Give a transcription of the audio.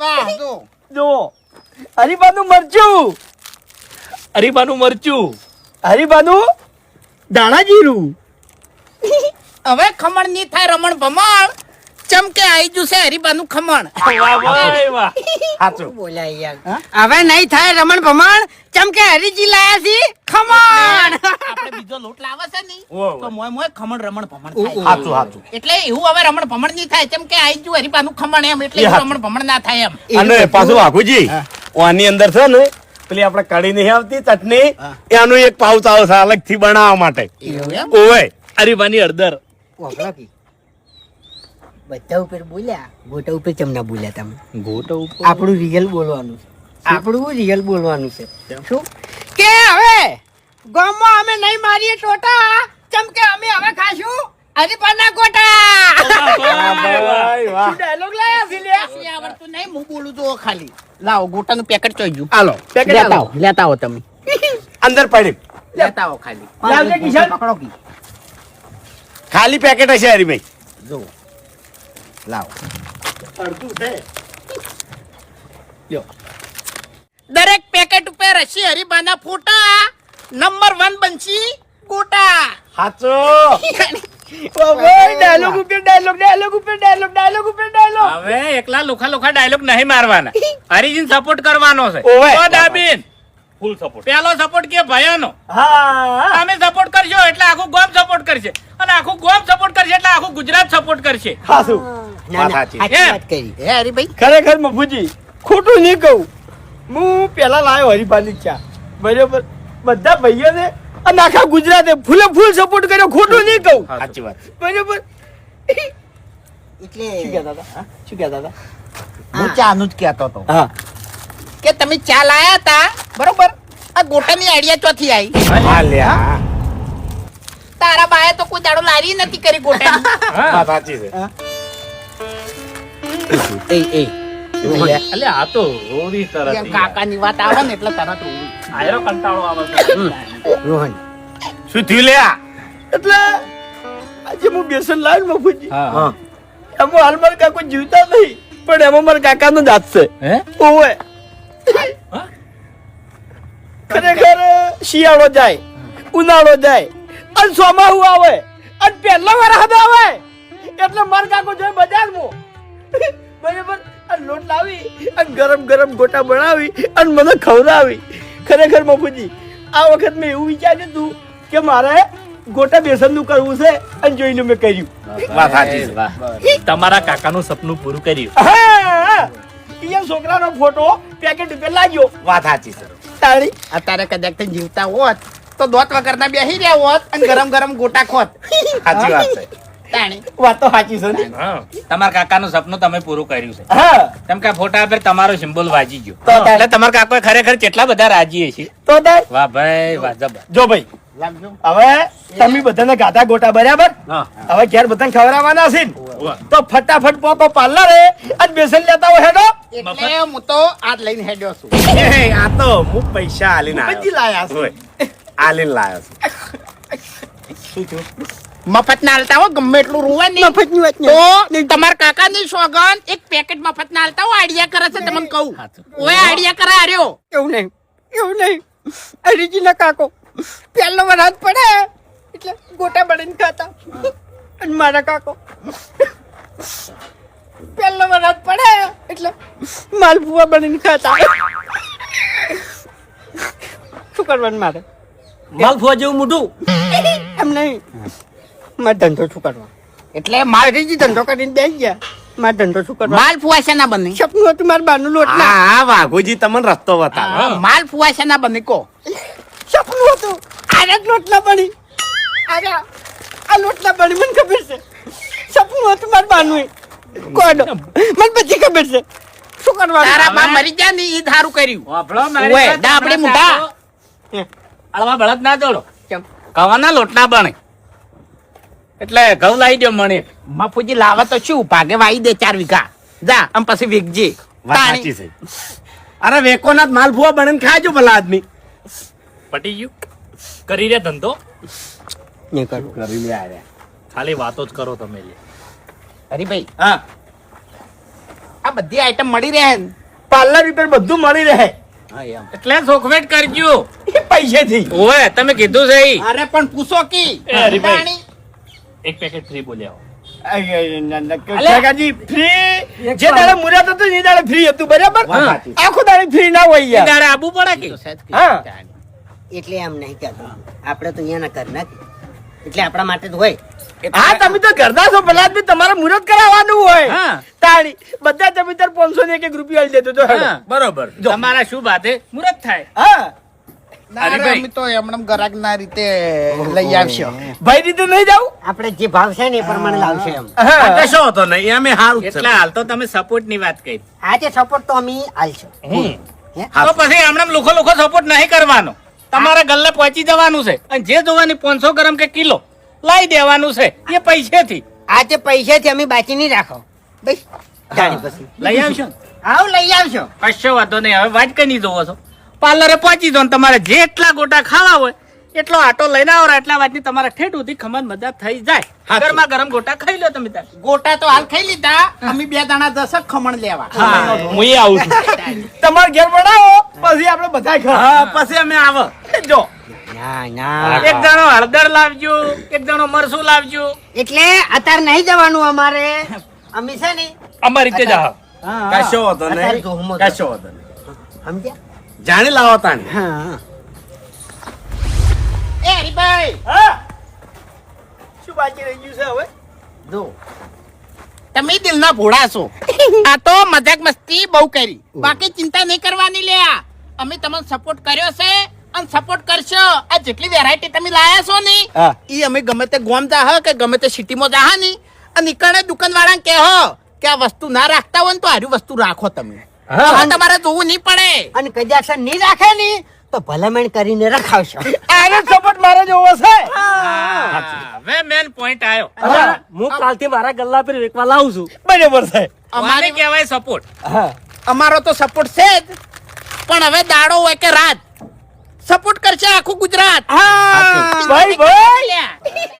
વાહ જો હરીબાનું મરચું, હરીબાનું દાણા જીરું. હવે ખમણ ની થાય રમણ ભમણ ચમકે આઈ જુ છે હરીબાનું ખમણ. સાચું બોલ્યા યાર. હવે નહીં થાય રમણ ભમણ ચમકે હરીજી લાયા છે ખમણ. આપણે બીજો લોટ લાવે છે ની તો મોય મોય ખમણ રમણ ભમણ થાય. સાચું એટલે એવું હવે રમણ ભમણ ની થાય ચમકે આઈ જુ હરીબાનું ખમણ એમ એટલે એવું રમણ ભમણ ના થાય એમ. અને પાછું વાઘુજી આની અંદર છે ને પેલી આપણે કઢી નહીં આવતી ચટણી એનું એક પાઉચ આવે છે અલગ થી બનાવવા માટે. ઓવે હરીબાની હળદર. બધા ઉપર બોલ્યા, ગોટા ઉપર ચમના બોલ્યા તમે. આપણું રિયલ બોલવાનું છે, આપણું રિયલ બોલવાનું છે. શું કે હવે ગામમાં અમે નહીં મારીએ ટોટા ચમકે અમે હવે ખાશું હરીબાના ગોટા. ડાયલોગ લાયા છે લે. આવડતું નહીં હું બોલું તો ખાલી લાવો ગોટાનું પેકેટ ચોઈ ગયું. હાલો લેતા આવો તમે અંદર પડી લેતા આવો ખાલી લાવજે કિશન. પકડો કી ખાલી પેકેટ હશે હરીભાઈ. જો લાવો દરેક પેકેટ ઉપર હશે હરીબાના ફોટા. નંબર 1 બનશી ગોટા. સાચો ડાયલોગ ઉપર ડાયલોગ, ડાયલોગ ઉપર ડાયલોગ, ડાયલોગ ઉપર ડાયલોગ. હવે એકલા લુખા ડાયલોગ નહીં મારવાના, હરીજીને સપોર્ટ કરવાનો છે. ઓવે. તો દાબીન ફૂલ સપોર્ટ. પેલો સપોર્ટ કે ભયાનો. હા તમે સપોર્ટ કરશો એટલે આખું ગામ સપોર્ટ કરશે, અને આખું ગામ સપોર્ટ કરશે એટલે આખું ગુજરાત સપોર્ટ કરશે. સાચું. ના, ના, સાચી. સાચી વાત કરી. હે હરીભાઈ ખરેખર મફુજી ખોટું નહીં કહું. હું પેલા લાયો હરીફાની ચા બરોબર, બધા ભાઈઓને અને આખા ગુજરાતે ફૂલે ફૂલ સપોર્ટ કર્યો. ખોટું નહીં કહું. સાચી વાત બરોબર. એટલે શું કહેતા હતા? શું કહેતા હતા? હું ચાનું જ કહેતો હતો હા કે તમે ચા લાયા હતા બરોબર. આ ગોટાની આઈડિયા ચોથી આવી. હાલ્યા. તારા બાએ તો કોઈ દાડો લારી નથી કરી ગોટાની. હા સાચી છે. એટલે આ તો રોવી તરત જેમ કાકાની વાત આવે ને એટલે તરત રોવી. આયરો કંટાળો આવે છે. રોહન શું થયું લ્યા? એટલે આજે હું બેસન લાવ્યો ને મફુજી. હા. એમાં હાલ મારા કાકો જીવતા નહીં, પણ એમાં મારા કાકાનો જ હાથ છે. હે? ઓવે. હા? ખરેખર શિયાળો જાય, ઉનાળો જાય અને ચોમાસું આવે અને પહેલો વરસાદ આવે એટલે માર કાકો જોઈ બજારમાં બરાબર અને લોટ લાવી અને ગરમ ગરમ ગોટા બનાવી અને મને ખવડાવી. ખરેખર મફુજી આ વખત મેં એવું વિચાર્યું હતું કે મારે ગોટા બેસનનું કરવું છે અને જોઈને મેં કર્યું. વાહ. તમારા કાકાનું સપનું પૂરું કર્યું. હા એ છોકરાનો ફોટો પેકેટ ઉપર લાગ્યો. વાત સાચી સર. તાળી અત્યારે કદાચ તે જીવતા હોત તો દોત વગરના બેસી રહ્યા હોત અને ગરમ ગરમ ગોટા ખોત. સાચી વાત છે. તાણી વાત તો સાચી છે ને. હા. તમારા કાકાનું સપનું તમે પૂરું કર્યું છે. હા કેમ કે આ ફોટા પર તમારો સિમ્બોલ વાજી ગયો. તો એટલે તમારા કાકો ખરેખર કેટલા બધા રાજી છે. તો તાર વાહ ભાઈ વાહ જબર. જો ભાઈ હવે તમે બધાને ગાધા ગોટા બરાબર. હવે ઘેર બધાને ખવડાવવાના છે ને? તો ફટાફટ પોકો પાર્લરે અને બેસન લેતા હોય હેડો. એટલે હું તો આજ લઈને હેડ્યો છું. આ તો હું પૈસા આલીને આવ્યો. લાયા છું. આલીને લાયો છું. મફત ના હાલતા હો ગમે એટલું રૂવે નહીં. મફતની વાત તો તમારા કાકાની સોગન એક પેકેટ મફત ના હાલતા હો આઈડિયા કરે છે તમને કહું. ઓય આઈડિયા કરે આર્યો. એવું નહીં, એવું નહીં. હરીજી ના કાકો પહેલો વરસાદ પડે એટલે ગોટા બળીને ખાતા અને મારા કાકો પહેલો વરસાદ પડે એટલે માલપુઆ બળીને ખાતા. શું કરવાનું મારે? માલફુઆ જેવું મોઢું. એમ નહીં, મારે ધંધો શું કરવા? એટલે માલ હરીજી ધંધો કરીને બેસી ગયા. મારે ધંધો શું કરવા? માલ ફુવાશા ના બને. સપનું હતું મારા બાનું લોટ ના. હા વાઘુજી તમને રસ્તો બતાવો. માલ ફુવાશા ના બને કો. સપનું હતું આને જ લોટ ના બની. આ લોટ ના બની મને ખબર છે. સપનું હતું મારા બાનું. કોડો મને બધી ખબર છે. શું કરવા? તારા બા મરી ગયા ને ઈ ધારું કર્યું. વાપરો મારી ઓય, વાત. ડાબડી મુઢા. આવા બળદ ના દોડો. કેમ? કવાના લોટ ના બને એટલે ઘઉં લાવી દો મને. મફુજી લાવે તો શું ભાગે વાઈ દે 4 વીઘા જા આમ પછી વેચજે. વાત સાચી છે. અરે વેકોના જ માલફુઆ બનીને ખાજો ભલા આદમી. પટી ગયું કરી રે ધંધો. નહીં કરું. કરી લે આર્યા. ખાલી વાતો જ કરો તમે. હરીભાઈ હા આ બધી આઈટમ મળી રહે ને. પાર્લર રિપેર બધું મળી રહે એટલે સોખવેટ કરજો. એ પૈસેથી. ઓય તમે કીધું છે ઈ. અરે પણ પૂછો કી એ હરીભાઈ. રાણી. એક પેકેટ ફ્રી બોલ્યા કાકાજી ફ્રી જે દાડે મુરત હતું એ દાડે ફ્રી હતું બરાબર હા. આખું દાડે ફ્રી ના હોય યાર દાડે આબુ પડે કે હા. એટલે એમ નહીં કહેતો આપણે તો અહીંયા ના કરના એટલે આપણા માટે જ હોય. હા તમે તો ઘરના છો પેલા બી તમારે મુરત કરાવવાનું હોય હા. તાળી બધા જમીનદાર 500 ને 1 રૂપિયા આલી દેતો તો હેડો. હા, બરોબર તમારા શું બાતે મુરત થાય. હા ના રે, હરીભાઈ. અમે તો એમનેમ ગરાક ના રીતે લઈ આવશો. ભાઈ રીતે નહીં જાવ આપણે જે ભાવ છે ને એ પ્રમાણે લાવશે એમ. હા. કશો હતો નહીં અમે હારું એટલે હાલ તો તમે સપોર્ટ ની વાત કરી. આજે સપોર્ટ તો અમે આલશું. હે? તો પછી હમણાં લુખો સપોર્ટ નહીં કરવાનો. તમારે ગલ્લે પહોંચી જવાનું છે અને જે જોવાની 500 ગ્રામ કે કિલો લાવી દેવાનું છે એ પૈસેથી. આજે પૈસાથી અમે બાકી નહીં રાખો બસ જાણી પછી લઈ આવશો ને? આવ લઈ આવશો. કશો વાંધો નહીં. હવે વાત કઈ નહીં જોવો છો પાર્લરે પહોંચી જાઓ ને તમારે જેટલા ગોટા ખાવા હોય એટલો આટો લઈને આવો એટલા વાતની તમારે ઠેઠ સુધી ખમણ મજા થઈ જાય. ગરમા ગરમ ગોટા ખાઈ લો તમે તાર. ગોટા તો હાલ ખાઈ લીધા, અમે 2 દાણા દશક ખમણ લેવા. હું એ આવું છું. તમારે ઘેર બનાવો પછી આપણે બધા ખાવ હા પછી અમે આવો જો ના ના એક જણો હળદર લાવજો, એક જણો મરસું લાવજો. એટલે અત્યારે નહીં જવાનું અમારે અમે છે ને અમારી રીતે જાઓ. કશો હતો અત્યારે નહીં જોહમો કશો હતો નહીં સમજ્યા? જાણી લાવો તાને હા એ હરીભાઈ, હા શું બાકી રહી ગયું છે હવે જો તમે દિલના ભોળા છો. આ તો મજાક મસ્તી બહુ કરી, બાકી ચિંતા નહીં કરવાની લ્યા. અમે તમને સપોર્ટ કર્યો છે અને સપોર્ટ કરશો. આ જેટલી વેરાયટી તમે લાયા છો ને હા. ઈ અમે ગમે તે ગોમ જાહ કે ગમે તે સિટીમાં જાહ ની અને નીકળે દુકાન વાળાને કહો કે આ વસ્તુ ના રાખતા હોય ને તો આરી વસ્તુ રાખો તમે. હવે તમારે જોવું નહીં પડે. અને કદાચ નહીં રાખે ને તો ભલામણ કરીને રખાવશો. આનો સપોર્ટ મારે જોવો છે હવે મેન પોઈન્ટ આવ્યો. હું કાલથી મારા ગલ્લા પર વેકવા લાવું છું બરાબર છે અમારે કહેવાય સપોર્ટ. હા અમારો તો સપોર્ટ છે જ, પણ હવે દાડો હોય કે રાત સપોર્ટ કરશે આખું ગુજરાત. હા ભાઈ ભાઈ લ્યા.